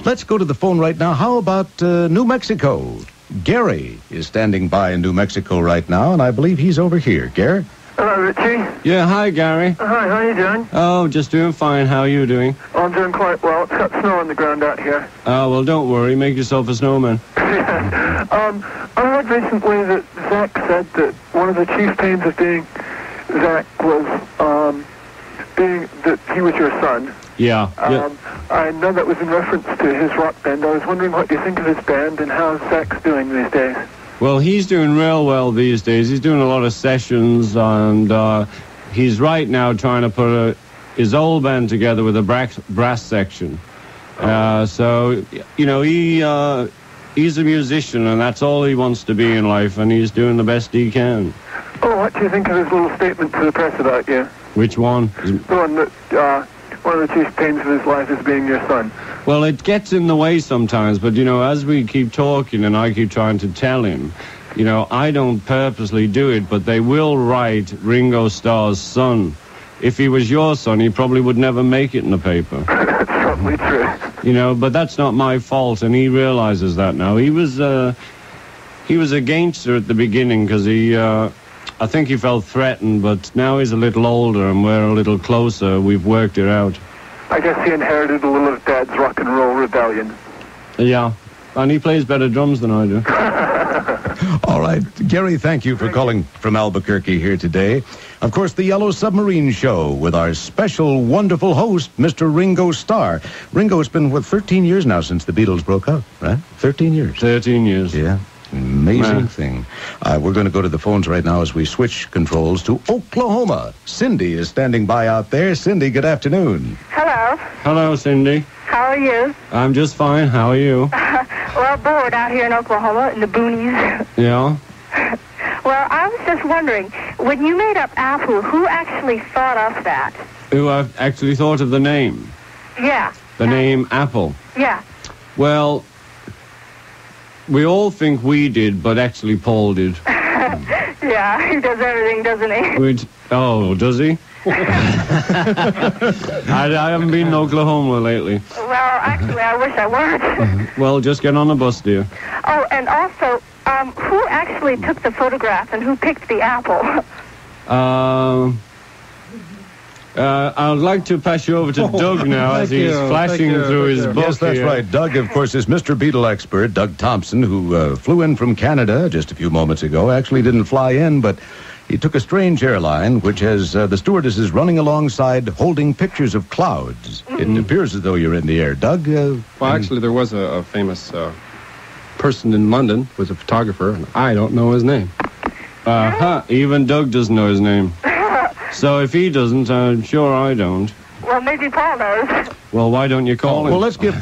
Let's go to the phone right now. How about New Mexico? Gary is standing by in New Mexico right now, and I believe he's over here. Gary? Hello, Richie. Yeah, hi, Gary. Hi, how you doing? Oh, just doing fine. How are you doing? Oh, I'm doing quite well. It's got snow on the ground out here. Oh, well, don't worry. Make yourself a snowman. I heard recently that Zak said that one of the chief pains of being Zak was being that he was your son. Yeah. I know that was in reference to his rock band. I was wondering what you think of his band and how Zak's doing these days. Well, he's doing real well these days. He's doing a lot of sessions, and he's right now trying to put his old band together with a brass section. So, you know, he's a musician, and that's all he wants to be in life, and he's doing the best he can. Oh, what do you think of his little statement to the press about you? Which one? The one that one of the chief pains of his life is being your son. Well, it gets in the way sometimes, but, you know, as we keep talking and I keep trying to tell him, you know, I don't purposely do it, but they will write Ringo Starr's son. If he was your son, he probably would never make it in the paper. That's probably true. You know, but that's not my fault, and he realizes that now. He was a gangster at the beginning because I think he felt threatened, but now he's a little older and we're a little closer. We've worked it out. I guess he inherited a little of Dad's rock and roll rebellion. Yeah, and he plays better drums than I do. All right, Gary, thank you for calling from Albuquerque here today. Of course, the Yellow Submarine Show with our special, wonderful host, Mr. Ringo Starr. Ringo, it's been, 13 years now since the Beatles broke up, right? 13 years. 13 years. Yeah. Amazing thing. We're going to go to the phones right now as we switch controls to Oklahoma. Cindy is standing by out there. Cindy, good afternoon. Hello. Hello, Cindy. How are you? I'm just fine. How are you? Well, bored out here in Oklahoma, in the boonies. Yeah? Well, I was just wondering, when you made up Apple, who actually thought of that? Who actually thought of the name? Yeah. The name Apple? Yeah. Well, we all think we did, but actually Paul did. Yeah, he does everything, doesn't he? Oh, does he? I haven't been in Oklahoma lately. Well, actually, I wish I weren't. Well, just get on the bus, dear. Oh, and also, who actually took the photograph and who picked the apple? I'd like to pass you over to Doug now as he's flashing through his book. Yes, that's right. Doug, of course, is Mr. Beatle expert, Doug Thompson, who flew in from Canada just a few moments ago. Actually didn't fly in, but he took a strange airline, which has the stewardesses running alongside holding pictures of clouds. It appears as though you're in the air. Doug? Well, actually, there was a famous person in London, was a photographer, and I don't know his name. Even Doug doesn't know his name. So if he doesn't, I'm sure I don't. Well, maybe Paul knows. Well, why don't you call him? Well, let's give him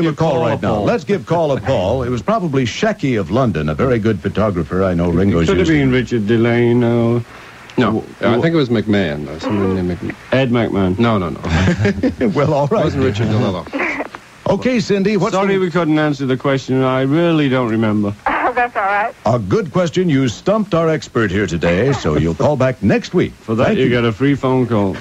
a call right now. Let's give call of Paul. It was probably Shecky of London, a very good photographer. I know Ringo's Could have been Richard Delane. No, I think it was McMahon. Somebody named McMahon. Ed McMahon. No. Well, all right. It wasn't Richard DeLillo. Okay, Cindy, Sorry we couldn't answer the question. I really don't remember. Oh, that's all right. A good question. You stumped our expert here today, so you'll call back next week. For that, you get a free phone call.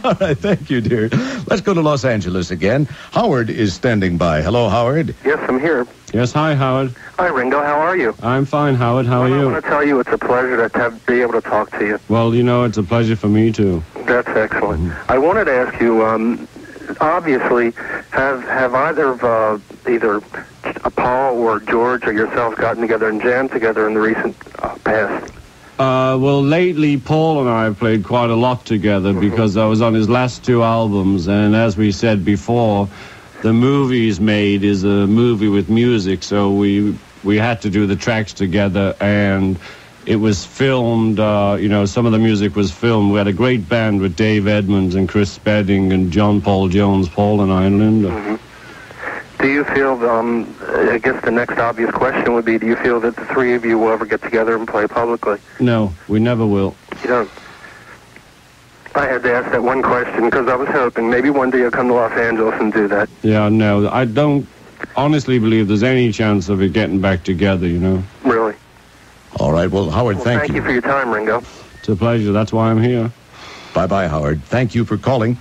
All right, thank you, dear. Let's go to Los Angeles again. Howard is standing by. Hello, Howard. Yes, I'm here. Yes, hi, Howard. Hi, Ringo. How are you? I'm fine, Howard. How are I you? want to tell you it's a pleasure to be able to talk to you. Well, you know, it's a pleasure for me, too. That's excellent. I wanted to ask you, obviously, have either of either Paul or George or yourself gotten together and jammed together in the recent past? Well, lately, Paul and I have played quite a lot together because I was on his last two albums, and as we said before, the movie he's made is a movie with music, so we had to do the tracks together, and it was filmed, some of the music was filmed. We had a great band with Dave Edmunds and Chris Spedding and John Paul Jones, Paul and I, and Linda. Mm-hmm. Do you feel, I guess the next obvious question would be, do you feel that the three of you will ever get together and play publicly? No, we never will. You don't? I had to ask that one question because I was hoping maybe one day you'll come to Los Angeles and do that. Yeah, no, I don't honestly believe there's any chance of it getting back together, you know. Really? All right, well, Howard, thank you. Thank you for your time, Ringo. It's a pleasure. That's why I'm here. Bye-bye, Howard. Thank you for calling.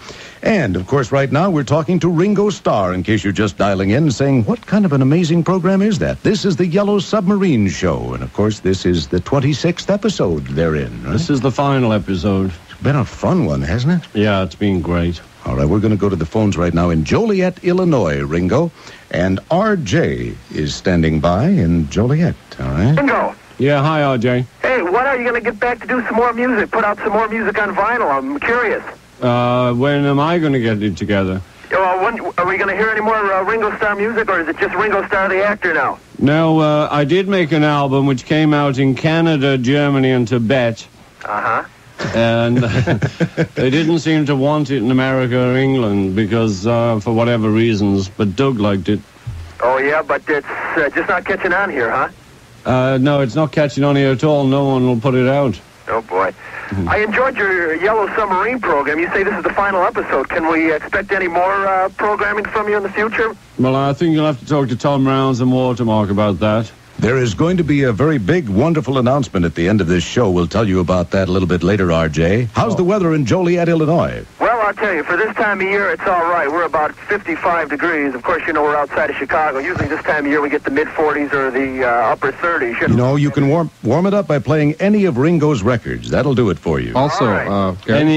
And, of course, right now we're talking to Ringo Starr, in case you're just dialing in, saying, what kind of an amazing program is that? This is the Yellow Submarine Show. And, of course, this is the 26th episode they're in, right? This is the final episode. It's been a fun one, hasn't it? Yeah, it's been great. All right, we're going to go to the phones right now in Joliet, Illinois, Ringo. And R.J. is standing by in Joliet, all right? Ringo. Yeah, hi, RJ. Hey, when are you going to get back to do some more music? Put out some more music on vinyl? I'm curious. When am I going to get it together? When, are we going to hear any more Ringo Starr music, or is it just Ringo Starr the actor now? No, I did make an album which came out in Canada, Germany, and Tibet. Uh-huh. And they didn't seem to want it in America or England because, for whatever reasons, but Doug liked it. Oh, yeah, but it's just not catching on here, huh? No, it's not catching on here at all. No one will put it out. Oh, boy. I enjoyed your Yellow Submarine program. You say this is the final episode. Can we expect any more programming from you in the future? Well, I think you'll have to talk to Tom Rounds and Watermark about that. There is going to be a very big, wonderful announcement at the end of this show. We'll tell you about that a little bit later, R.J. How's the weather in Joliet, Illinois? Well, I'll tell you, for this time of year, it's all right. We're about 55 degrees. Of course, you know we're outside of Chicago. Usually this time of year we get the mid-40s or the upper 30s. You know, you can warm it up by playing any of Ringo's records. That'll do it for you. Also, right.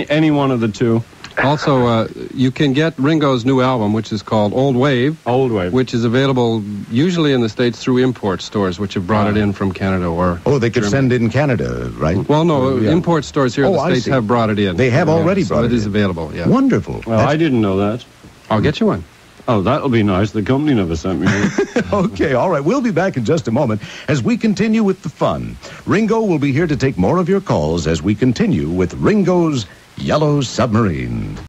Any one of the two. Also, you can get Ringo's new album, which is called Old Wave. Old Wave. Which is available usually in the States through import stores, which have brought it in from Canada or... Oh, they could Germany. send in Canada, right? Well, no, Yeah. import stores here in the I States see. have brought it in. They have already brought so it it is in. available, yeah. Wonderful. Well, I didn't know that. I'll get you one. Oh, that'll be nice. The company never sent me one. Okay, all right. We'll be back in just a moment as we continue with the fun. Ringo will be here to take more of your calls as we continue with Ringo's Yellow Submarine.